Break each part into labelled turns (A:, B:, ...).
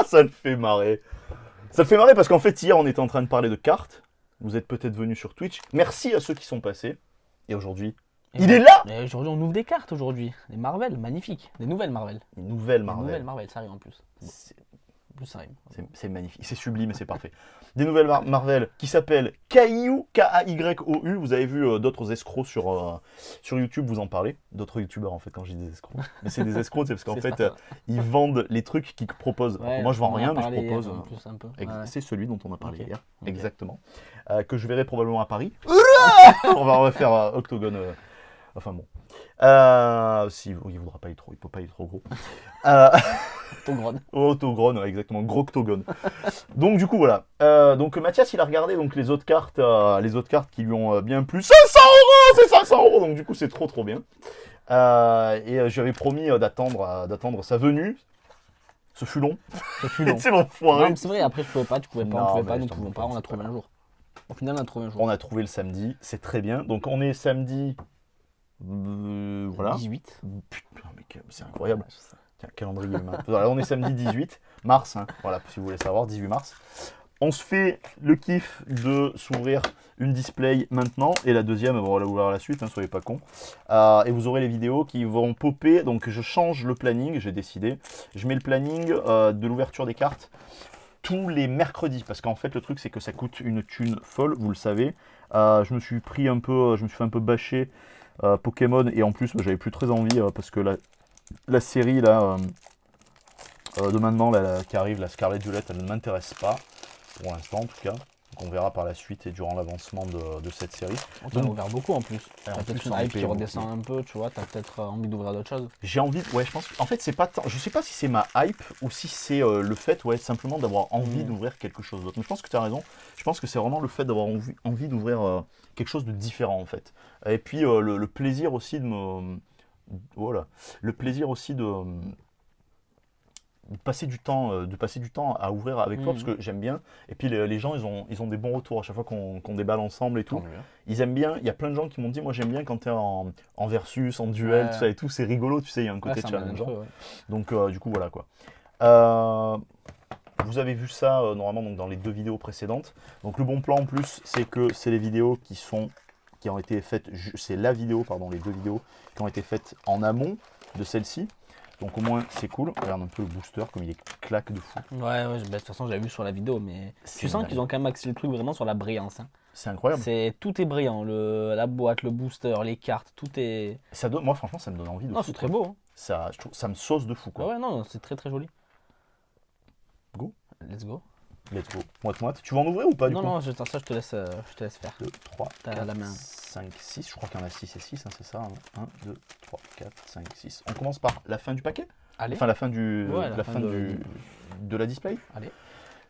A: Ça le fait marrer. Ça le fait marrer parce qu'en fait, hier, on était en train de parler de cartes. Vous êtes peut-être venus sur Twitch. Merci à ceux qui sont passés. Et aujourd'hui,
B: Et
A: il est là.
B: Et aujourd'hui, on ouvre des cartes aujourd'hui. Des Marvel, magnifiques. Des nouvelles Marvel.
A: Une nouvelle
B: Des
A: Marvel.
B: nouvelles Marvel, ça arrive en plus.
A: C'est
B: En plus, ça arrive.
A: c'est magnifique. C'est sublime et c'est parfait. Des nouvelles Marvel qui s'appellent Kayu, K-A-Y-O-U. Vous avez vu d'autres escrocs sur YouTube vous en parler. D'autres youtubeurs en fait quand je dis des escrocs. Mais c'est des escrocs, c'est parce qu'en
B: C'est
A: fait
B: certain.
A: ils vendent les trucs qu'ils proposent.
B: Ouais,
A: Moi je vends
B: on en a
A: rien mais je
B: parlé hier,
A: propose.
B: en plus, un peu. Ouais.
A: C'est celui dont on a parlé
B: Ok.
A: hier.
B: Ok.
A: Exactement. Que je verrai probablement à Paris. On va refaire Octogone. Enfin bon. Si, il voudra pas être trop, il peut pas être trop gros.
B: Ton gros.
A: Autogrone, ouais, exactement, gros octogone. Donc du coup voilà. Donc Mathias il a regardé donc les autres cartes qui lui ont bien plu. 500 €, c'est 500 €. Donc du coup c'est trop bien. J'avais promis d'attendre sa venue. Ce fut long.
B: Ce fut long.
A: C'est
B: Non,
A: l'enfoiré.
B: mais c'est vrai, après, je pouvais pas, tu pouvais pas, on
A: Non,
B: pouvait
A: mais
B: pas,
A: je
B: nous
A: t'en
B: pouvions
A: veux
B: pas,
A: pas,
B: on a
A: c'est
B: trouvé
A: pas
B: un jour. Au final, on a trouvé un jour.
A: On a trouvé le samedi, c'est très bien. Donc on est samedi. Voilà.
B: 18.
A: Putain, mais c'est incroyable.
B: Ouais, je sais.
A: Tiens, calendrier humain. Voilà, on est samedi 18 mars, hein. Voilà, si vous voulez savoir, 18 mars. On se fait le kiff de s'ouvrir une display maintenant, et la deuxième, on va la ouvrir à la suite, hein, soyez pas cons. Et vous aurez les vidéos qui vont popper, donc je change le planning, j'ai décidé. Je mets le planning de l'ouverture des cartes tous les mercredis, parce qu'en fait le truc c'est que ça coûte une thune folle, vous le savez. Je me suis fait un peu bâcher Pokémon, et en plus j'avais plus très envie, parce que la série là de maintenant là, qui arrive, la Scarlet Violet, elle ne m'intéresse pas pour l'instant en tout cas. Donc on verra par la suite et durant l'avancement de cette série.
B: On t'en a
A: Donc
B: ouvert beaucoup en plus.
A: en
B: T'as
A: plus,
B: peut-être
A: on
B: une hype
A: paye
B: qui
A: beaucoup.
B: redescend un peu, tu vois, t'as peut-être envie d'ouvrir d'autres choses.
A: J'ai envie, ouais, je pense. En fait, c'est pas tant. Je sais pas si c'est ma hype ou si c'est le fait, ouais, simplement d'avoir envie d'ouvrir quelque chose d'autre. Mais je pense que tu as raison. Je pense que c'est vraiment le fait d'avoir envie d'ouvrir quelque chose de différent, en fait. Et puis le plaisir aussi de me. Voilà. Le plaisir aussi de passer du temps à ouvrir avec toi parce que j'aime bien. Et puis les gens, ils ont des bons retours à chaque fois qu'on déballe ensemble et
B: Tant
A: tout.
B: mieux.
A: Ils aiment bien. Il y a plein de gens qui m'ont dit, moi j'aime bien quand tu es en versus, en duel,
B: Ouais.
A: tout ça et tout. C'est rigolo, tu sais, il y a un
B: Ouais,
A: côté
B: c'est un
A: challengeant.
B: malin, ouais.
A: Donc du coup, voilà quoi. Euh, Vous avez vu ça normalement donc, dans les deux vidéos précédentes. Donc le bon plan en plus, c'est que c'est les vidéos qui ont été faites, c'est la vidéo, pardon, les deux vidéos qui ont été faites en amont de celle-ci. Donc au moins c'est cool. Regarde un peu le booster comme il est claque de fou.
B: Ouais, ouais, de toute façon, j'avais vu sur la vidéo, mais
A: C'est
B: tu sens
A: dingue.
B: qu'ils ont quand même axé le truc vraiment sur la brillance. Hein.
A: C'est incroyable.
B: Tout est brillant, la boîte, le booster, les cartes, tout est.
A: Moi franchement ça me donne envie de
B: Non,
A: fou.
B: c'est très
A: Quoi.
B: beau. Hein.
A: Ça, je trouve, ça me sauce de fou
B: Ah
A: quoi.
B: ouais, non, c'est très très joli.
A: Go.
B: Let's go.
A: Let's go. Moite. Tu vas en ouvrir ou pas du
B: Non,
A: coup
B: non, ça, je te laisse faire.
A: 2, 3,
B: T'as
A: 4,
B: la main.
A: 5, 6. Je crois qu'il y en a 6 et 6, hein, c'est ça. 1, 2, 3, 4, 5, 6. On commence par la fin du paquet.
B: Allez.
A: Enfin, la fin
B: Ouais, la fin
A: de la display.
B: Allez.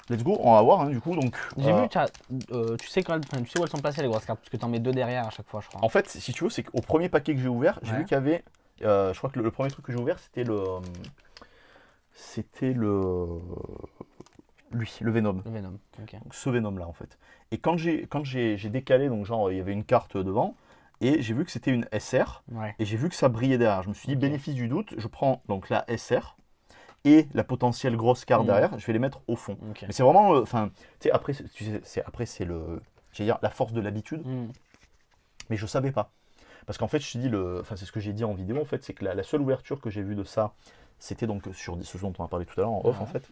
A: Let's go, on va voir hein, du coup. Donc,
B: J'ai vu, tu sais où elles sont placées les grosses cartes, parce que t'en mets deux derrière à chaque fois, je crois.
A: en fait, si tu veux, c'est qu'au premier paquet que j'ai ouvert, j'ai
B: Ouais.
A: vu qu'il y avait. Je crois que le premier truc que j'ai ouvert, c'était le. C'était le. Lui, le Venom.
B: Le Venom, ok.
A: Donc, ce Venom là en fait. Et quand j'ai décalé, donc genre il y avait une carte devant, et j'ai vu que c'était une SR,
B: Ouais.
A: et j'ai vu que ça brillait derrière. Je me suis dit,
B: Ok.
A: bénéfice du doute, je prends donc la SR et la potentielle grosse carte derrière, je vais les mettre au fond.
B: Ok.
A: Mais c'est vraiment, enfin, tu sais, après, c'est le, j'allais dire, la force de l'habitude, mais je savais pas. Parce qu'en fait, je te dis, enfin, c'est ce que j'ai dit en vidéo, en fait, c'est que la seule ouverture que j'ai vue de ça, c'était donc sur ce dont on a parlé tout à l'heure en off,
B: Ouais.
A: en fait.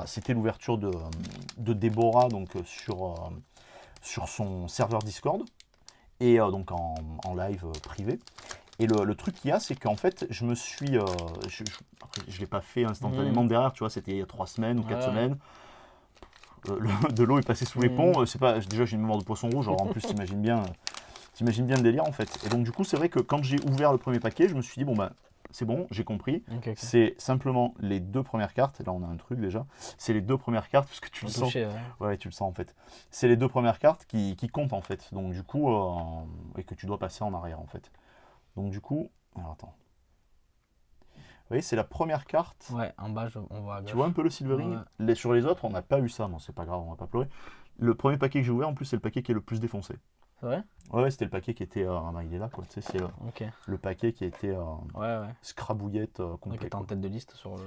A: C'était l'ouverture de Déborah, donc sur son serveur Discord, et donc en live privé. Et le truc qu'il y a, c'est qu'en fait, je me suis. Après, je ne l'ai pas fait instantanément derrière, tu vois, c'était il y a 3 semaines ou 4
B: Ouais.
A: semaines. De l'eau est passée sous les ponts. C'est pas, déjà, j'ai une mémoire de poisson rouge, alors en plus, t'imagines bien le délire en fait. Et donc, du coup, c'est vrai que quand j'ai ouvert le premier paquet, je me suis dit, bon, bah, c'est bon, j'ai compris.
B: Ok.
A: C'est simplement les deux premières cartes. Et là, on a un truc déjà. C'est les deux premières cartes, parce que tu le sens.
B: Touché, ouais.
A: Ouais, tu le sens en fait. C'est les deux premières cartes qui comptent en fait. Donc, du coup, et que tu dois passer en arrière en fait. Donc, du coup, alors attends. Vous voyez, c'est la première carte.
B: Ouais, en bas, on voit à gauche.
A: Tu vois un peu le silvering
B: Ouais.
A: Sur les autres, on n'a pas eu ça. Bon, c'est pas grave, on va pas pleurer. Le premier paquet que j'ai ouvert, en plus, c'est le paquet qui est le plus défoncé.
B: C'est vrai?
A: Ouais, c'était le paquet qui était. Il est là, quoi. Tu sais, c'est
B: Ok.
A: le paquet qui était
B: Ouais, ouais.
A: scrabouillette
B: Donc,
A: complet.
B: t'es en
A: Quoi.
B: tête de liste sur le.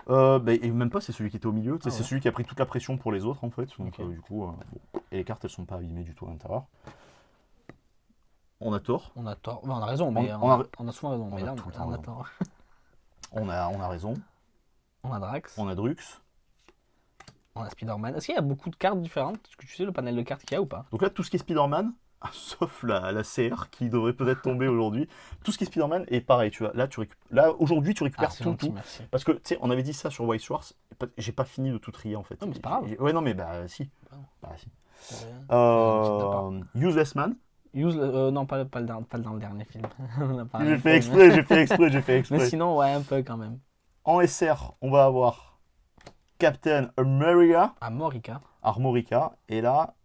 A: Et même pas, c'est celui qui était au milieu.
B: Ah
A: C'est
B: ouais.
A: celui qui a pris toute la pression pour les autres en fait. Donc
B: Ok.
A: du coup, bon. Et les cartes elles sont pas abîmées du tout à l'intérieur. On a tort.
B: On a tort. Enfin, on a raison, mais
A: on a-
B: on a souvent raison.
A: on
B: Mais
A: a
B: là,
A: tout le temps
B: on a
A: raison.
B: tort.
A: On a raison.
B: On a Drax.
A: On a Drux.
B: On a Spider-Man. Est-ce qu'il y a beaucoup de cartes différentes? Est-ce que tu sais le panel de cartes qu'il y a ou pas?
A: Donc là, tout ce qui est Spider-Man, sauf la CR qui devrait peut-être tomber aujourd'hui, tout ce qui est Spider-Man est pareil. Tu vois, là aujourd'hui, tu récupères
B: c'est
A: tout,
B: gentil,
A: tout.
B: merci.
A: Parce que tu sais, on avait dit ça sur White Schwartz. J'ai pas fini de tout trier en fait.
B: Non, mais c'est pas grave.
A: Ouais, non, mais bah si. Bah, si.
B: C'est un petit
A: Useless Man.
B: Use, non, pas dans le dernier film. On a parlé
A: J'ai
B: un
A: fait
B: peu,
A: exprès, j'ai fait exprès, j'ai fait
B: mais
A: exprès.
B: sinon, ouais, un peu quand même.
A: En SR, on va avoir Captain America,
B: À Morica.
A: Armorica, et là.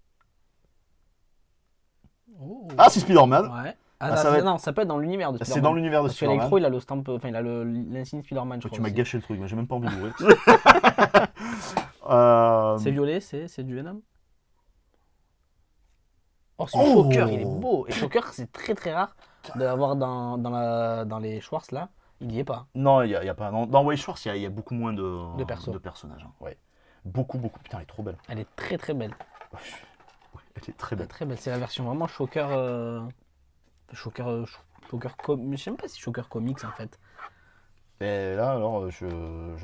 B: Oh.
A: Ah, c'est Spider-Man.
B: Ouais.
A: Ah, ça va être-
B: Non, ça peut être dans l'univers de
A: C'est
B: Spider-Man.
A: dans l'univers de
B: Parce
A: Spider-Man.
B: qu'Electro, il a le stamp, enfin, il a l'insigne Spider-Man, je
A: Toi,
B: crois.
A: tu m'as
B: aussi.
A: gâché le truc, moi j'ai même pas envie d'ouvrir.
B: C'est violet, c'est du Venom. Oh, c'est
A: Oh.
B: Shocker, il est beau. Et Shocker, c'est très très rare de l'avoir dans les Schwartz là. Il y est pas.
A: Non, il y a pas. Dans White Schwartz, il y a beaucoup moins
B: De persos.
A: personnages. Hein. Ouais. Beaucoup, beaucoup. Putain, elle est trop belle.
B: Elle est très très belle.
A: Ouais, elle est très
B: Elle est
A: belle.
B: très belle. C'est la version vraiment Shocker. Shocker. Je sais même pas si Shocker Comics en fait.
A: Et là, alors, je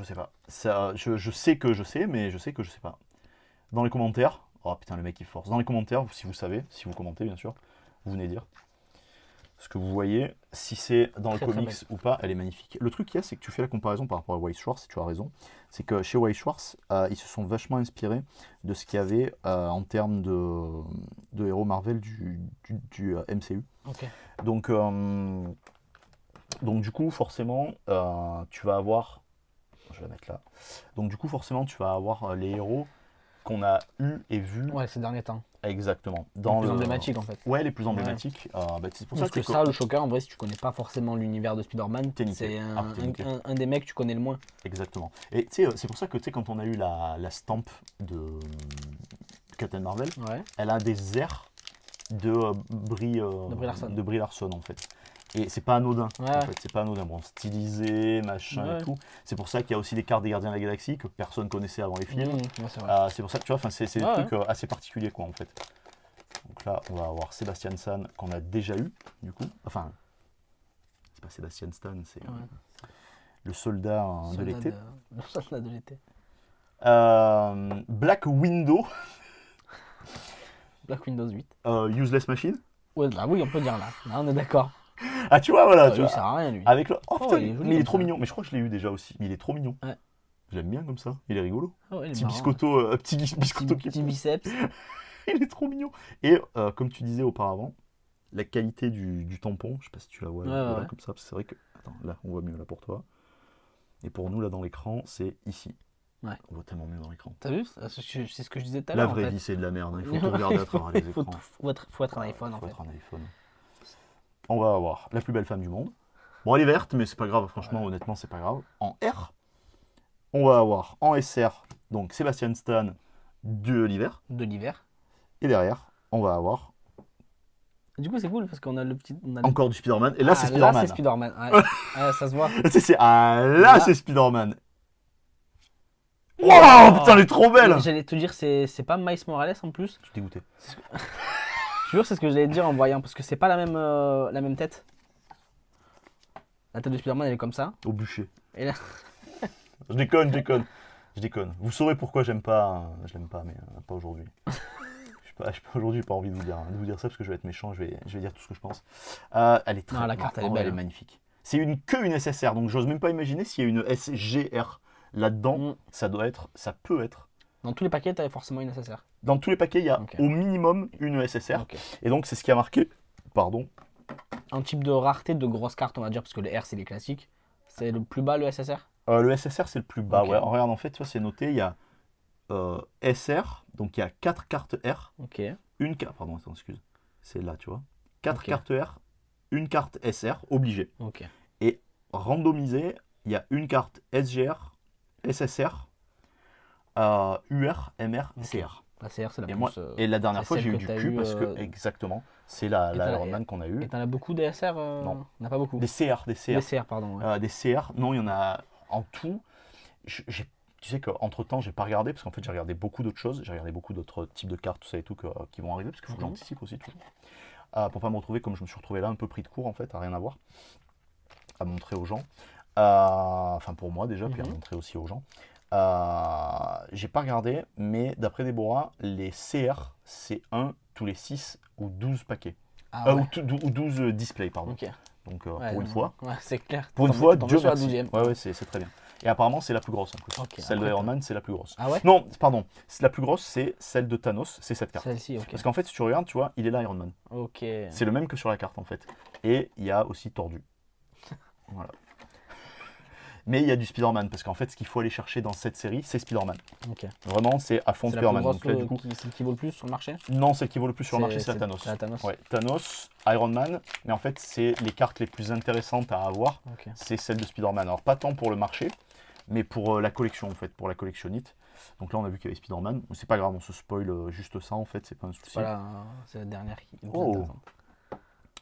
A: sais pas. Ça, je sais que je sais, mais je sais que je sais pas. Dans les commentaires. Oh putain, le mec il force. Dans les commentaires, si vous savez, si vous commentez bien sûr, vous venez dire ce que vous voyez, si c'est dans le
B: Très, très
A: comics ou pas, elle est magnifique. Le truc qu'il y a, c'est que tu fais la comparaison par rapport à White Schwartz, tu as raison. C'est que chez White Schwartz, ils se sont vachement inspirés de ce qu'il y avait en termes de héros Marvel du MCU.
B: Ok.
A: Donc du coup, forcément, tu vas avoir. Je vais la mettre là. Donc du coup, forcément, tu vas avoir les héros qu'on a eu et vus
B: Ouais, ces derniers temps.
A: exactement.
B: Les
A: Dans
B: plus
A: le...
B: emblématiques en fait.
A: Ouais, les plus emblématiques. C'est pour ça
B: Parce que
A: que
B: ça, le Shocker, en vrai, si tu connais pas forcément l'univers de Spider-Man,
A: T'es niqué.
B: c'est
A: Ah, t'es niqué.
B: un des mecs que tu connais le moins.
A: Exactement. Et tu sais, c'est pour ça que tu sais, quand on a eu la stamp de Captain Marvel,
B: Ouais.
A: elle a des airs de Brie
B: Larson.
A: de Brie Larson en fait. Et c'est pas anodin.
B: Ouais.
A: En fait, c'est pas anodin. Bon, stylisé, machin
B: Ouais.
A: et tout. C'est pour ça qu'il y a aussi des cartes des Gardiens de la Galaxie que personne connaissait avant les films.
B: Ouais, c'est vrai.
A: C'est pour ça que tu vois, c'est des
B: Ouais,
A: trucs assez particuliers quoi en fait. Donc là, on va avoir Sébastien Stan qu'on a déjà eu du coup. Enfin, c'est pas Sébastien Stan, c'est le soldat de l'été.
B: Le soldat de l'été.
A: Black Widow,
B: Black Windows 8.
A: Useless Machine.
B: Ouais, là, oui, on peut dire là. Là, on est d'accord.
A: Ah, tu vois, voilà.
B: Lui,
A: tu
B: il
A: vois.
B: sert à rien, lui.
A: Avec le. Oh, putain,
B: il est joli
A: mais il est
B: comme
A: trop
B: ça.
A: mignon. Mais je crois que je l'ai eu déjà aussi. Mais il est trop mignon.
B: Ouais.
A: J'aime bien comme ça. Il est rigolo.
B: Ah ouais, il est
A: Petit
B: marrant.
A: biscotto, biscotto qui
B: Petit biceps.
A: Il est trop mignon. Et comme tu disais auparavant, la qualité du tampon, je sais pas si tu la vois là,
B: Ouais.
A: comme ça, parce que c'est vrai que. Attends, là, on voit mieux là pour toi. Et pour nous, là dans l'écran, c'est ici.
B: Ouais.
A: On voit tellement mieux dans l'écran.
B: T'as vu? C'est ce que je disais tout à
A: La
B: l'heure.
A: vraie
B: en fait.
A: vie, c'est de la merde. Hein. Il faut tout regarder à travers les
B: faut,
A: écrans.
B: faut être un iPhone en
A: Faut
B: fait.
A: être un iPhone. On va avoir la plus belle femme du monde. Bon, elle est verte, mais c'est pas grave, franchement, honnêtement, c'est pas grave. En R, on va avoir en SR, donc Sébastien Stan de l'hiver.
B: De l'hiver.
A: Et derrière, on va avoir
B: Du coup, c'est cool parce qu'on a le petit. On a
A: encore du Spider-Man. Et là, c'est
B: Ah, Là,
A: Spider-Man.
B: c'est Spider-Man. Ouais. Ouais, ça se voit.
A: Là,
B: Là-
A: c'est Spider-Man. Wow, putain, elle est trop belle!
B: J'allais te dire, c'est pas Miles Morales en plus.
A: Je suis dégoûté.
B: Je te jure, c'est ce que j'allais te dire en voyant parce que c'est pas la même tête. La tête de Spider-Man, elle est comme ça.
A: Au bûcher.
B: Et là,
A: Je déconne, je déconne. Je déconne. Vous saurez pourquoi j'aime pas. Je l'aime pas, mais pas aujourd'hui. Aujourd'hui, j'ai pas envie de vous dire ça parce que je vais être méchant. Je vais dire tout ce que je pense. Elle est très.
B: Non, la carte, elle est
A: en vrai,
B: belle.
A: Elle est magnifique. C'est que une SSR, donc j'ose même pas imaginer s'il y a une SGR là-dedans.
B: Mm.
A: Ça peut être.
B: dans tous les paquets, t'avais forcément une SSR.
A: Dans tous les paquets, il y a
B: Ok.
A: au minimum une SSR.
B: Ok.
A: Et donc, c'est ce qui a marqué. Pardon.
B: Un type de rareté de grosses cartes, on va dire, parce que le R, c'est les classiques. C'est le plus bas, le SSR.
A: Le SSR, c'est le plus bas.
B: Ok.
A: Ouais. Regarde, en fait, tu vois, c'est noté. Il y a SR, donc il y a 4 cartes R.
B: Ok.
A: Une carte. Pardon, attends, excuse. C'est là, tu vois. 4
B: Ok.
A: cartes R, une carte SR, obligé.
B: Ok.
A: Randomisé, il y a une carte SGR, SSR, UR, MR,
B: Ok.
A: CR.
B: La CR, c'est la
A: Et,
B: plus.
A: moi, et la dernière
B: c'est
A: fois,
B: celle
A: j'ai eu
B: que
A: du
B: t'as
A: cul
B: eu,
A: parce que, exactement, c'est la
B: et t'as-
A: Iron Man qu'on a eu.
B: Et t'en as beaucoup des SR
A: Non.
B: On n'a pas beaucoup.
A: Des CR, des CR.
B: Des CR, pardon. Ouais.
A: Des CR, non, il y en a en tout. Tu sais qu'entre temps, j'ai pas regardé, parce qu'en fait, j'ai regardé beaucoup d'autres choses. J'ai regardé beaucoup d'autres types de cartes, tout ça et tout, qui vont arriver, parce qu'il faut que j'anticipe aussi toujours. Pour pas me retrouver comme je me suis retrouvé là, un peu pris de court, en fait, à rien à voir, à montrer aux gens. Enfin, pour moi déjà, puis à montrer aussi aux gens. J'ai pas regardé, mais d'après Déborah, les CR, c'est 1 tous les 6 ou 12 paquets.
B: Ah ouais.
A: Ou 12 displays, pardon.
B: Ok.
A: Donc,
B: Ouais,
A: pour une
B: non,
A: fois.
B: Ouais, c'est clair.
A: Pour une fois,
B: T'en
A: Dieu
B: mets sur la
A: merci.
B: 12e.
A: Ouais, c'est très bien. Et apparemment, c'est la plus grosse. En plus.
B: Ok,
A: Celle de
B: après,
A: Iron Man, c'est la plus grosse.
B: Ah ouais.
A: Non, pardon. La plus grosse, c'est celle de Thanos, c'est cette carte.
B: Celle-ci, ok.
A: Parce qu'en fait, si tu regardes, tu vois, il est là, Iron Man.
B: Ok.
A: C'est le même que sur la carte, en fait. Et il y a aussi Tordu. Voilà. Mais il y a du Spider-Man, parce qu'en fait, ce qu'il faut aller chercher dans cette série, c'est Spider-Man.
B: Ok.
A: Vraiment, c'est à fond
B: C'est la plus
A: Spider-Man.
B: grosse
A: Donc là, du coup,
B: celle qui vaut le plus sur le marché.
A: non, celle qui vaut le plus sur le marché, c'est la
B: C'est
A: Thanos.
B: la Thanos.
A: Ouais, Thanos, Iron Man, mais en fait, c'est les cartes les plus intéressantes à avoir,
B: Ok.
A: c'est celle de Spider-Man. Alors, pas tant pour le marché, mais pour la collection, en fait, pour la collectionnite. Donc là, on a vu qu'il y avait Spider-Man. C'est pas grave, on se spoil juste ça, en fait, c'est pas un souci.
B: Voilà, c'est la dernière qui est le plus
A: Oh.
B: intéressante.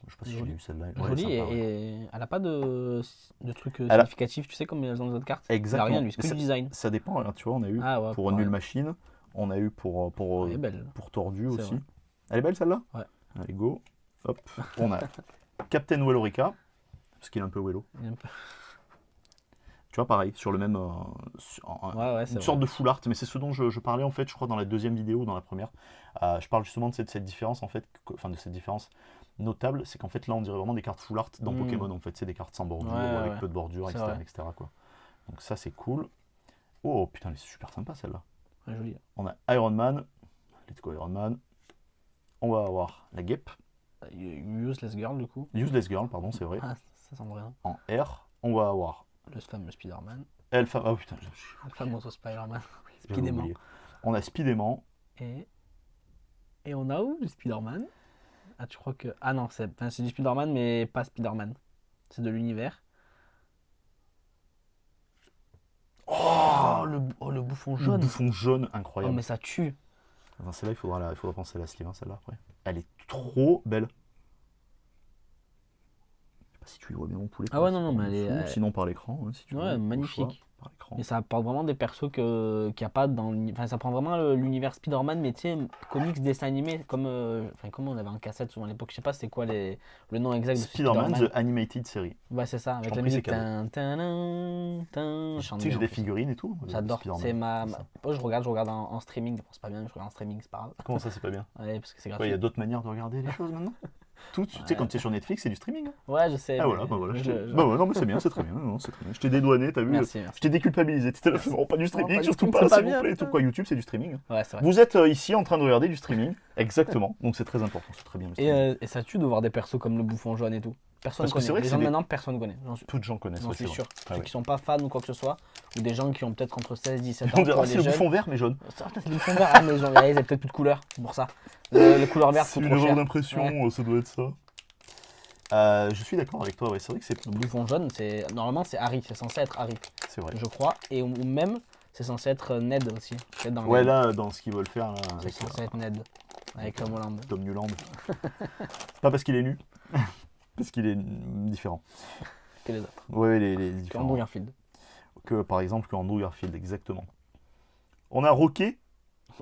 A: Je sais pas si j'ai eu celle-là. Ouais,
B: Jolie
A: sympa, ouais.
B: et elle a pas de trucs
A: a-
B: significatifs, tu sais, comme dans les autres cartes.
A: Exactement.
B: Elle a rien, lui, c'est que
A: ça,
B: du design.
A: ça dépend, hein, tu vois, on a eu
B: Ah ouais,
A: pour
B: pareil.
A: Nulle Machine, on a eu
B: Elle est belle.
A: pour Tordu
B: C'est
A: aussi.
B: vrai.
A: Elle est belle celle-là?
B: Ouais.
A: Allez, go. Hop. On a Captain Wellorica, parce qu'il est un peu Wello.
B: Il est un peu-
A: Tu vois, pareil, sur le même.
B: Ouais, c'est
A: une
B: vrai.
A: sorte de full art, mais c'est ce dont je parlais en fait, je crois, dans la deuxième vidéo ou dans la première. Je parle justement de cette différence en fait, enfin de cette différence notable, c'est qu'en fait là on dirait vraiment des cartes full art dans Pokémon en fait, c'est des cartes sans bordure,
B: Ouais,
A: ou avec
B: ouais.
A: peu de bordure,
B: C'est
A: etc.,
B: vrai.
A: etc. quoi. Donc ça c'est cool. Oh putain, elle est super sympa celle-là.
B: Ouais, joli.
A: On a Iron Man, let's go Iron Man. On va avoir la Guêpe,
B: Useless Girl, du coup.
A: Useless Girl, pardon, c'est vrai.
B: Ah, ça semble rien.
A: En R, on va avoir
B: Le fameux Spider-Man.
A: Elfa. Ah putain,
B: Le fameux Spider-Man.
A: j'avais
B: Spider-Man.
A: oublié. On a Spider-Man.
B: Et... Et on a où le Spider-Man? Ah, tu crois que. Ah non, c'est du Spider-Man, mais pas Spider-Man. C'est de l'univers. Oh, le bouffon
A: Le
B: jaune.
A: bouffon jaune,
B: Oh,
A: incroyable.
B: mais ça tue.
A: Enfin, celle-là, il faudra penser à la sleeve, hein, celle-là après. Elle est trop belle. Je sais pas si tu y vois bien mon poulet.
B: Ah ouais,
A: par-
B: non,
A: par
B: mais elle
A: dessous,
B: est-
A: sinon par l'écran, hein, si tu veux.
B: Ouais,
A: au
B: magnifique.
A: choix, par l'écran.
B: Et ça apporte vraiment des persos qu'il n'y a pas dans Enfin, ça prend vraiment l'univers Spider-Man, mais tu sais, comics, dessins animés, comme. Enfin, comment on avait en cassette souvent à l'époque, je sais pas c'était quoi le nom exact de
A: Spider-Man,
B: Spider-Man.
A: The Animated Series.
B: Ouais, c'est ça, avec
A: t'en
B: la
A: prie,
B: musique.
A: c'est cadeau.
B: Je
A: Tu
B: chante
A: sais que j'ai
B: bien,
A: des
B: en plus.
A: figurines et tout.
B: J'adore.
A: Spider-Man,
B: C'est
A: c'est ça.
B: Oh, je regarde en streaming. Bon, c'est pas bien, je regarde en streaming, c'est pas grave.
A: Comment ça, c'est pas bien?
B: Ouais, parce que c'est
A: Ouais, il
B: gratuit.
A: y a d'autres manières de regarder les choses maintenant. Tout, tu sais, quand tu es sur Netflix, c'est du streaming. Hein.
B: Ouais, je sais.
A: Ah
B: mais
A: voilà, bah voilà.
B: je-
A: Bah ouais, non, mais c'est bien, c'est très bien. Non, c'est très bien. Je t'ai dédouané, t'as vu?
B: Merci,
A: Je
B: merci.
A: t'ai déculpabilisé. T'étais là,
B: Merci.
A: non, pas du streaming,
B: pas du
A: surtout
B: streaming,
A: pas,
B: c'est pas
A: s'il vous
B: bien,
A: plaît.
B: putain.
A: Tout quoi, YouTube, c'est du streaming.
B: Ouais, c'est vrai.
A: Vous êtes ici en train de regarder du streaming. Exactement. Donc c'est très important, c'est très bien le streaming.
B: Et ça tue de voir des persos comme le bouffon jaune et tout. Personne
A: Parce que c'est
B: connaît.
A: vrai que
B: Les
A: c'est
B: gens de
A: des-
B: maintenant, personne connaît.
A: Peu de gens connaissent,
B: J'en
A: ouais,
B: suis
A: c'est
B: sûr.
A: vrai. Ah
B: Ceux
A: ouais.
B: qui sont pas fans ou quoi que ce soit, ou des gens qui ont peut-être entre 16 et 17 ans.
A: On dirait,
B: pour
A: c'est
B: les
A: le
B: jeunes.
A: bouffon vert mais jaune.
B: Ah, putain, c'est le bouffon vert. Ah, mais ils avaient peut-être plus de couleur. C'est pour ça. Les couleurs vertes
A: C'est
B: sont
A: une
B: trop
A: erreur
B: chères.
A: d'impression,
B: Ouais.
A: ça doit être ça. Je suis d'accord avec toi, ouais, c'est vrai que c'est
B: Le bouffon jaune, normalement c'est Harry, c'est censé être Harry,
A: c'est vrai.
B: je crois, ou même c'est censé être Ned aussi. C'est dans
A: Ouais,
B: les-
A: là, dans ce qu'ils veulent faire, là,
B: c'est
A: avec
B: censé être Ned avec Tom Holland.
A: Tom Newland. Pas parce qu'il est nu, parce qu'il est différent.
B: Que les autres.
A: Ouais, les
B: Que
A: différents.
B: Andrew Garfield.
A: Que par exemple, que Andrew Garfield, exactement. On a Rocket,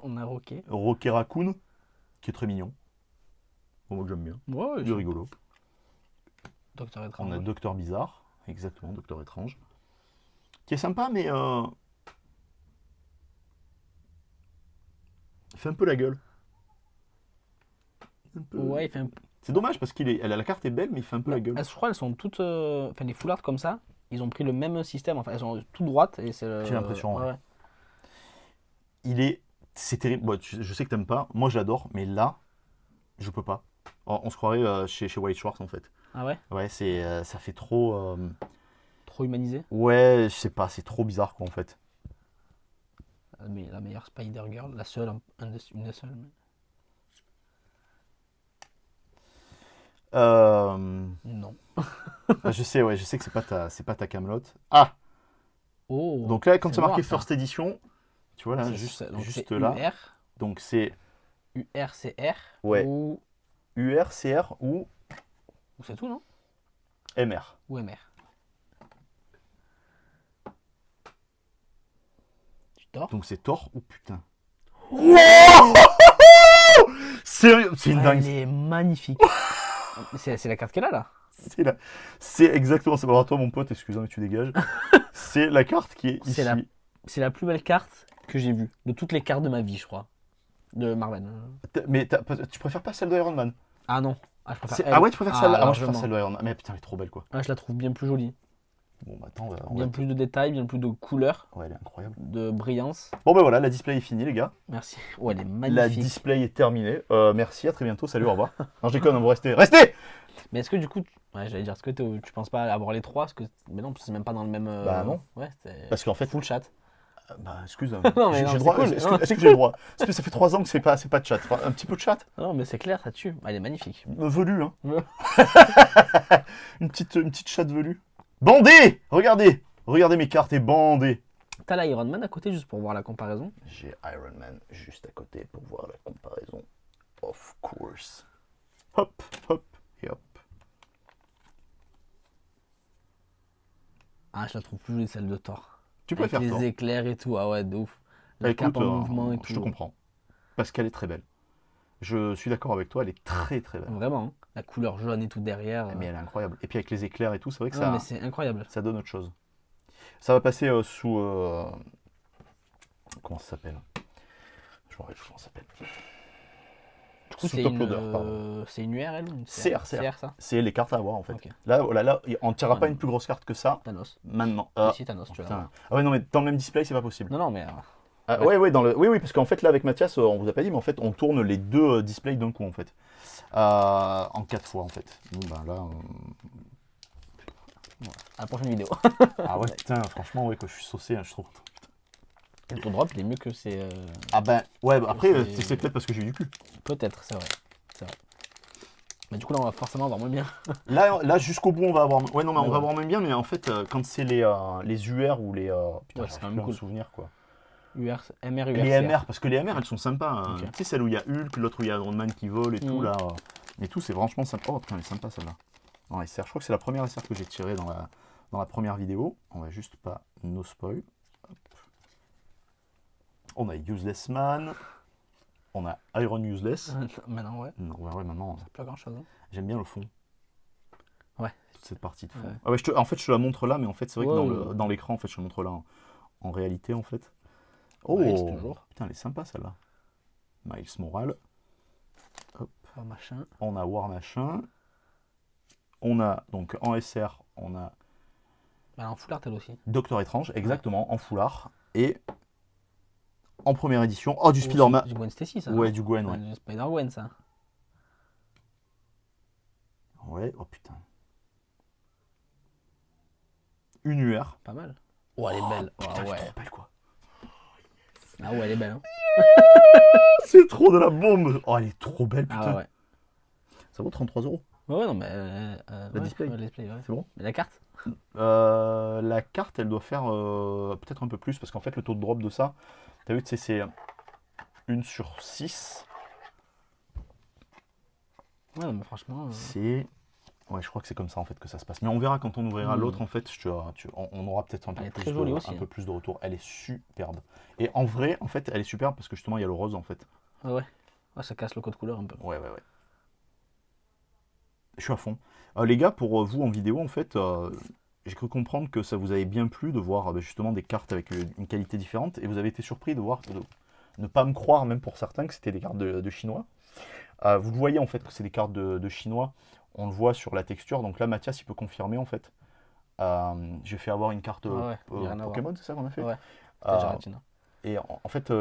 B: On a Rocket.
A: Rocket Raccoon, qui est très mignon. Bon, moi que j'aime bien.
B: Ouais,
A: Du rigolo.
B: Docteur
A: On
B: Étrange.
A: a Docteur Bizarre, exactement, Docteur Étrange. Qui est sympa, mais il fait un peu la gueule. Un peu-
B: Ouais, il fait un
A: C'est dommage parce la carte est belle, mais il fait un peu la gueule.
B: Je crois elles sont toutes. Enfin, les foulards comme ça, ils ont pris le même système. Enfin, elles sont toutes droites. Et c'est
A: J'ai l'impression, ouais.
B: ouais.
A: C'est terrible. Bon, je sais que t'aimes pas. Moi, j'adore, mais là, je peux pas. On se croirait chez White Schwartz en fait.
B: Ah ouais.
A: Ouais, ça fait trop.
B: Trop humanisé.
A: Ouais, je sais pas, c'est trop bizarre quoi en fait.
B: Mais la meilleure Spider-Girl, la seule, une des seules. Non.
A: Je sais, ouais, je sais que c'est pas ta Camelot. Ah,
B: Oh.
A: donc là, quand
B: c'est
A: c'est marqué
B: noir, ça.
A: First Edition, tu vois là,
B: Donc
A: juste
B: c'est
A: là.
B: UR,
A: Donc c'est
B: URCR.
A: Ouais.
B: Ou
A: UR, CR ou
B: c'est tout, non?
A: MR.
B: Ou MR. Thor.
A: Donc c'est Thor. Oh putain. Sérieux, c'est une
B: Elle
A: dingue.
B: est magnifique. C'est la carte qu'elle a là.
A: C'est exactement ça. Bon, toi, mon pote, excuse-moi, mais tu dégages. C'est la carte qui est ici.
B: C'est la plus belle carte que j'ai vue. De toutes les cartes de ma vie, je crois. De Marvel.
A: Mais tu préfères pas celle de Iron Man?
B: Ah non. Ah, je préfère elle.
A: Ah ouais, tu préfères celle-là? Ah, moi, je préfère
B: largement.
A: celle de Iron Man. Mais putain, elle est trop belle, quoi.
B: Ah, je la trouve bien plus jolie.
A: Bon, bah attends,
B: Bien plus de détails, bien plus de couleurs,
A: Ouais, elle est incroyable.
B: de brillance.
A: Bon, ben voilà, la display est finie, les gars.
B: Merci. Oh, elle est
A: La
B: magnifique.
A: display est terminée. Merci, à très bientôt. Salut, au revoir. Non, je déconne, vous restez. Restez!
B: Mais est-ce que du coup, ouais, j'allais dire, est-ce que tu penses pas avoir les trois? Mais non, c'est même pas dans le même.
A: Bah non.
B: Ouais, c'est
A: Parce qu'en fait.
B: full chat.
A: Bah, excuse.
B: Non, mais non,
A: j'ai
B: c'est
A: droit.
B: cool.
A: Est-ce que j'ai le droit? Parce que ça fait 3 ans que c'est pas de chat. Enfin, un petit peu de chat.
B: Non, mais c'est clair, ça tue. Elle est magnifique.
A: Velu, hein.
B: Ouais.
A: une petite chatte velue. Bandé! Regardez! Regardez mes cartes et bandé.
B: T'as l'Iron Man à côté juste pour voir la comparaison.
A: J'ai Iron Man juste à côté pour voir la comparaison. Of course. Hop, hop et hop.
B: Ah, je la trouve plus jolie celle de Thor.
A: Tu
B: Avec
A: préfères
B: les
A: toi?
B: éclairs et tout. Ah ouais, de ouf. La
A: Écoute,
B: cape en mouvement et
A: je
B: tout.
A: te comprends. Parce qu'elle est très belle. Je suis d'accord avec toi, elle est très très belle.
B: Vraiment, hein. La couleur jaune et tout derrière.
A: Mais elle est incroyable. Et puis avec les éclairs et tout, c'est vrai que
B: Non, mais c'est incroyable.
A: ça donne autre chose. Ça va passer sous... comment ça s'appelle? Je me rappelle plus comment ça s'appelle.
B: Du coup,
A: Sous
B: c'est
A: top
B: une,
A: loader, pardon.
B: c'est une UR, elle ou une
A: CR,
B: ça.
A: C'est les cartes à avoir en fait.
B: Ok.
A: Là, oh là, là, on ne tirera pas une plus grosse carte que ça
B: Thanos.
A: maintenant.
B: Si, Thanos, tu vas
A: Putain.
B: l'avoir.
A: Ah ouais, non, mais dans le même display, c'est pas possible.
B: Non, non, mais.
A: Ouais, ouais, oui, parce qu'en fait, là, avec Mathias, on vous a pas dit, mais en fait, on tourne les deux displays d'un coup, en fait. En 4 fois, en fait. Bon, ben là.
B: À la prochaine vidéo.
A: Ah ouais, putain, franchement, ouais, que je suis saucé, hein, je trouve.
B: Le tour drop, il est mieux que c'est.
A: Ah ben, ouais, bah, après,
B: c'est-
A: c'est peut-être parce que j'ai eu du cul.
B: Peut-être, c'est vrai. C'est vrai. Mais du coup, là, on va forcément avoir moins bien.
A: Là jusqu'au bout, on va avoir. Ouais, non, mais on
B: Ouais.
A: va avoir même bien, mais en fait, quand c'est les UR ou les. Putain,
B: Ouais, c'est
A: j'arrive
B: quand même
A: plus à me
B: cool.
A: souvenir, quoi.
B: MR, UR.
A: Les MR, parce que les MR, elles sont sympas. Hein.
B: Ok.
A: Tu sais, celle où il y a Hulk, l'autre où il y a Iron Man qui vole et tout,
B: Mhm.
A: là. Et tout, c'est franchement sympa. Oh, putain, elle est sympa, celle-là. Non, SR, je crois que c'est la première SR que j'ai tirée dans la première vidéo. On va juste pas no spoil. Hop. On a Useless Man. On a Iron Useless.
B: Maintenant, ouais.
A: Non, ouais, maintenant,
B: Pas grand chose. Hein.
A: j'aime bien le fond.
B: Ouais.
A: Toute cette partie de fond.
B: Ouais.
A: Ah ouais, en fait, je te la montre là, mais en fait, c'est vrai que
B: Ouais.
A: dans l'écran, en fait, je te la montre là en réalité, en fait. Oh,
B: Ouais, c'est toujours.
A: putain, elle est sympa celle-là. Miles Morales.
B: Oh, machin.
A: On a War Machin. On a donc en SR, on a
B: Elle est en full art, elle aussi.
A: Docteur Étrange, exactement, en foulard. Et en première édition, oh, du Spider-Man.
B: Du Gwen Stacy, ça.
A: Ouais,
B: hein.
A: du Gwen, ouais.
B: Du Spider-Gwen, ça.
A: Ouais, oh putain. Une UR.
B: Pas mal. Oh, elle est belle. Oh,
A: Putain, elle est
B: ouais.
A: trop belle, quoi.
B: Ah ouais, elle est belle. Hein.
A: C'est trop de la bombe. Oh, elle est trop belle, putain.
B: Ah ouais, ouais.
A: Ça vaut 33 €.
B: Ouais, ouais, non, mais.
A: La display.
B: Ouais, display, ouais.
A: C'est bon.
B: Mais la carte?
A: La carte, elle doit faire peut-être un peu plus, parce qu'en fait, le taux de drop de ça, t'as vu, c'est 1/6.
B: Ouais, non, mais franchement.
A: C'est... Ouais, je crois que c'est comme ça en fait que ça se passe. Mais on verra quand on ouvrira
B: Mm.
A: l'autre en fait, on aura peut-être un,
B: Elle est
A: peu,
B: très
A: plus
B: jolie
A: de,
B: aussi,
A: un
B: hein.
A: peu plus de retour. Elle est superbe. Et en vrai, en fait, elle est superbe parce que justement, il y a le rose en fait.
B: Ouais, ouais. Ouais, ça casse le code couleur un peu.
A: Ouais, ouais, ouais. Je suis à fond. Les gars, pour vous en vidéo, en fait, j'ai cru comprendre que ça vous avait bien plu de voir justement des cartes avec une qualité différente. Et vous avez été surpris de voir, de ne pas me croire, même pour certains, que c'était des cartes de chinois. Vous le voyez en fait que c'est des cartes de chinois. On le voit sur la texture. Donc là, Mathias, il peut confirmer en fait. J'ai fait avoir une carte
B: Ouais, il y a rien à voir.
A: Pokémon, c'est ça qu'on a fait?
B: Ouais.
A: Euh,
B: Gelatina.
A: Et en fait, ce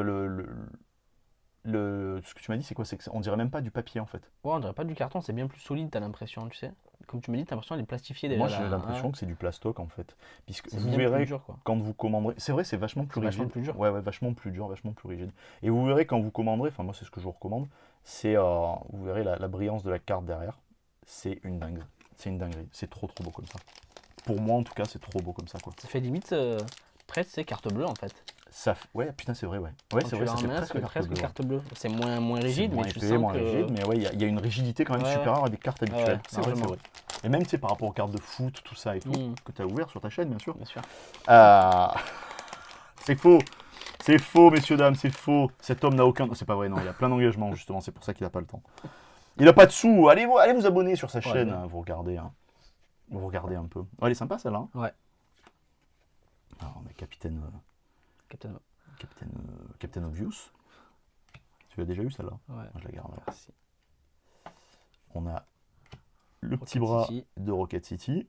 A: que tu m'as dit, c'est quoi? C'est qu'on dirait même pas du papier en fait.
B: Ouais, on dirait pas du carton, c'est bien plus solide, t'as l'impression, tu sais. Comme tu me dis, t'as l'impression qu'elle est plastifiée déjà.
A: Moi,
B: là,
A: j'ai l'impression
B: hein.
A: que c'est du plastoc en fait. Puisque
B: C'est
A: vous
B: bien
A: verrez
B: plus dur, quoi.
A: quand vous commanderez. C'est vrai, c'est vachement plus
B: C'est vachement
A: rigide.
B: plus dur.
A: Ouais, ouais, vachement plus dur, vachement plus rigide. Et vous verrez quand vous commanderez, enfin, moi, c'est ce que je vous recommande, c'est. Vous verrez la brillance de la carte derrière. C'est une dingue. C'est une dinguerie. C'est trop, trop beau comme ça. Pour moi, en tout cas, c'est trop beau comme ça, quoi.
B: Ça fait limite presque c'est carte bleue en fait.
A: Ouais, putain, c'est vrai, ouais. Ouais, c'est vrai, ça fait presque carte bleue. Ouais.
B: carte bleue. C'est moins
A: C'est
B: rigide,
A: moins
B: mais tu
A: épais,
B: sens
A: moins
B: que...
A: rigide, mais ouais, il y a une rigidité quand même
B: Ouais,
A: supérieure à des cartes habituelles.
B: ouais,
A: C'est vrai, c'est
B: largement.
A: vrai. Et même, tu sais, par rapport aux cartes de foot, tout ça et tout,
B: Mm.
A: que tu as ouvert sur ta chaîne, bien sûr.
B: Bien sûr.
A: C'est faux. C'est faux, messieurs, dames, c'est faux. Cet homme n'a aucun... C'est pas vrai, non, il a plein d'engagements, justement, c'est pour ça qu'il n'a pas le temps. Il n'a pas de sous, allez vous abonner sur sa chaîne,
B: ouais.
A: hein, vous regardez un peu. Oh, elle est sympa, celle-là. Hein.
B: Ouais.
A: Alors, on a Capitaine Obvious. Tu l'as déjà eu, celle-là?
B: Ouais.
A: Moi, je la garde.
B: Merci.
A: On a le petit
B: Rocket
A: bras
B: City.
A: de Rocket City.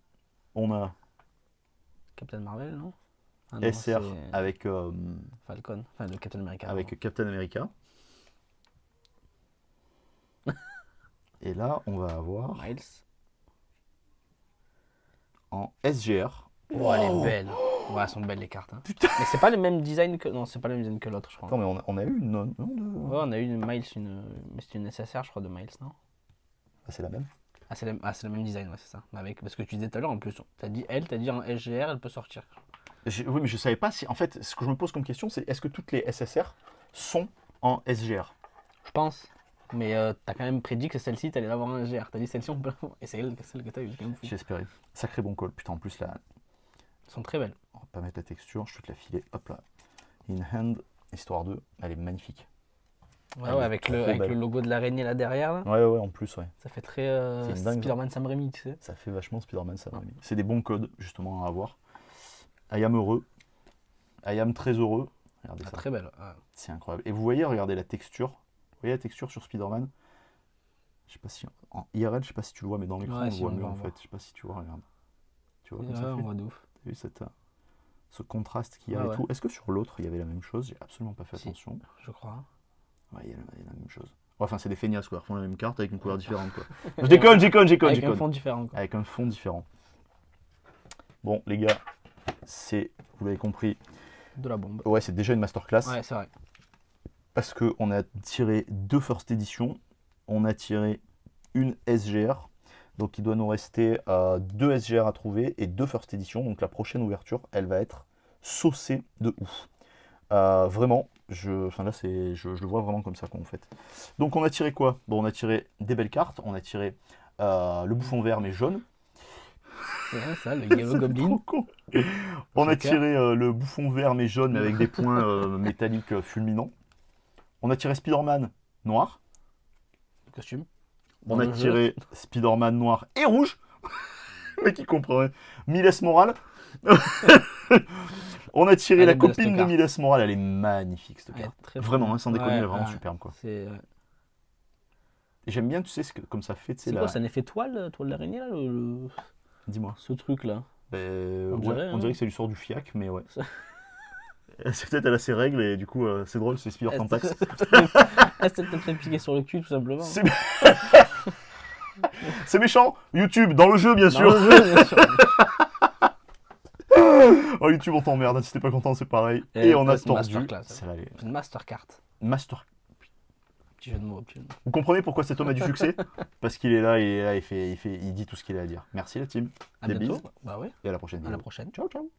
A: On a
B: Captain Marvel, non? Ah non,
A: SR
B: c'est
A: avec,
B: Falcon, enfin le Captain America.
A: avec Captain America. Et là, on va avoir
B: Miles.
A: en SGR.
B: Oh, elle est belle. Ouais, elles sont belles les cartes. Hein. Mais c'est pas le même design que. Non, c'est pas le même design que l'autre, je crois.
A: Attends, mais on a eu une... Non,
B: Ouais, on a eu une Miles, mais c'était une SSR, je crois, de Miles, non?
A: Ah, c'est la même.
B: Ah, c'est le même design, ouais, c'est ça. Avec... Parce que tu disais tout à l'heure, en plus, t'as dit en SGR, elle peut sortir.
A: Oui, mais je savais pas si... En fait, ce que je me pose comme question, c'est est-ce que toutes les SSR sont en SGR?
B: Je pense. Mais t'as quand même prédit que celle-ci, t'allais l'avoir en SGR. T'as dit celle-ci, on peut l'avoir. Et c'est celle que t'as eu, c'est quand même fou.
A: J'espérais. Sacré bon call. Putain, en plus, là,
B: Elles sont très belles.
A: on va pas mettre la texture, je vais te la filer. Hop là. In hand, histoire 2. Elle est magnifique.
B: Ouais,
A: Elle
B: ouais,
A: est
B: avec
A: trop
B: le
A: belle.
B: logo de l'araignée là derrière, là.
A: Ouais, en plus, ouais.
B: Ça fait très
A: C'est une dingue.
B: Spider-Man Sam Raimi, tu sais.
A: Ça fait vachement Spider-Man, ça. C'est des bons codes, justement, à avoir. I am heureux. I am très heureux. Regardez
B: Ah,
A: ça.
B: très belle. Ouais.
A: C'est incroyable. Et vous voyez, regardez la texture. Vous voyez la texture sur Spider-Man? Je sais pas si... En IRL, je sais pas si tu le vois, mais dans l'écran,
B: Ouais,
A: on le
B: si,
A: voit
B: on
A: mieux,
B: le
A: en
B: voit.
A: fait. Je sais pas si tu vois, regarde. Tu vois
B: Ouais,
A: comme ça
B: on
A: fait?
B: voit de ouf.
A: T'as vu ce contraste qu'il y a
B: Ouais,
A: et
B: ouais.
A: tout? Est-ce que sur l'autre, il y avait la même chose? J'ai absolument pas fait
B: Si.
A: attention.
B: Je crois.
A: Ouais, il y a la même chose. Ouais, enfin, c'est des feignasses, quoi. Ils refont la même carte avec une couleur différente, quoi. Je déconne.
B: Avec un fond différent, quoi.
A: Avec un fond différent. Bon, les gars, vous l'avez compris,
B: De la bombe.
A: ouais, c'est déjà une masterclass.
B: Ouais, c'est vrai.
A: Parce qu'on a tiré 2 first edition, on a tiré une SGR. Donc il doit nous rester 2 SGR à trouver et 2 first edition. Donc la prochaine ouverture, elle va être saucée de ouf. Vraiment, enfin là, je le vois vraiment comme ça en fait. Donc on a tiré quoi? Bon, on a tiré des belles cartes, on a tiré le bouffon vert mais jaune.
B: C'est vrai, ça, le
A: Ça
B: Yellow
A: fait
B: Goblin.
A: trop con. On a
B: Joker.
A: tiré le bouffon vert mais jaune mais avec des points métalliques fulminants. On a tiré Spider-Man noir.
B: Le costume.
A: On
B: Dans
A: a
B: le jeu.
A: tiré Spider-Man noir et rouge. Le mec, il comprend. Miles Morales. On a tiré
B: Elle
A: la
B: est belle,
A: copine
B: cette
A: de
B: carte.
A: Miles Morales. Elle est magnifique, cette
B: Elle est
A: carte.
B: très
A: Vraiment,
B: belle.
A: hein, sans déconner, elle est vraiment
B: Ouais,
A: superbe, quoi.
B: C'est
A: Et j'aime bien, tu sais, comme ça fait, tu sais,
B: c'est
A: la...
B: quoi, c'est un effet toile d'araignée, là,
A: Dis-moi.
B: ce truc-là?
A: Ben,
B: On dirait,
A: on dirait
B: hein.
A: que ça lui sort du fiac, mais ouais.
B: Ça-
A: C'est peut-être elle a ses règles et du coup, c'est drôle, c'est Spider Fantax.
B: Elle s'est peut-être fait piquer sur le cul, tout simplement.
A: C'est c'est méchant. YouTube, dans le jeu, bien
B: Dans
A: sûr.
B: le jeu, bien sûr.
A: Oh, YouTube, on t'emmerde. Si t'es pas content, c'est pareil.
B: Et
A: Et on a
B: c'est une
A: tordu.
B: masterclass.
A: Ça va aller.
B: C'est une mastercard.
A: Master.
B: Petit jeu de mots. Petit jeu de mots.
A: Vous comprenez pourquoi cet homme a du succès? Parce qu'il est là, il dit tout ce qu'il a à dire. Merci la team.
B: À
A: Des
B: bientôt.
A: bises.
B: Bah ouais.
A: Et à la prochaine
B: À
A: vidéo.
B: la prochaine.
A: Ciao, ciao.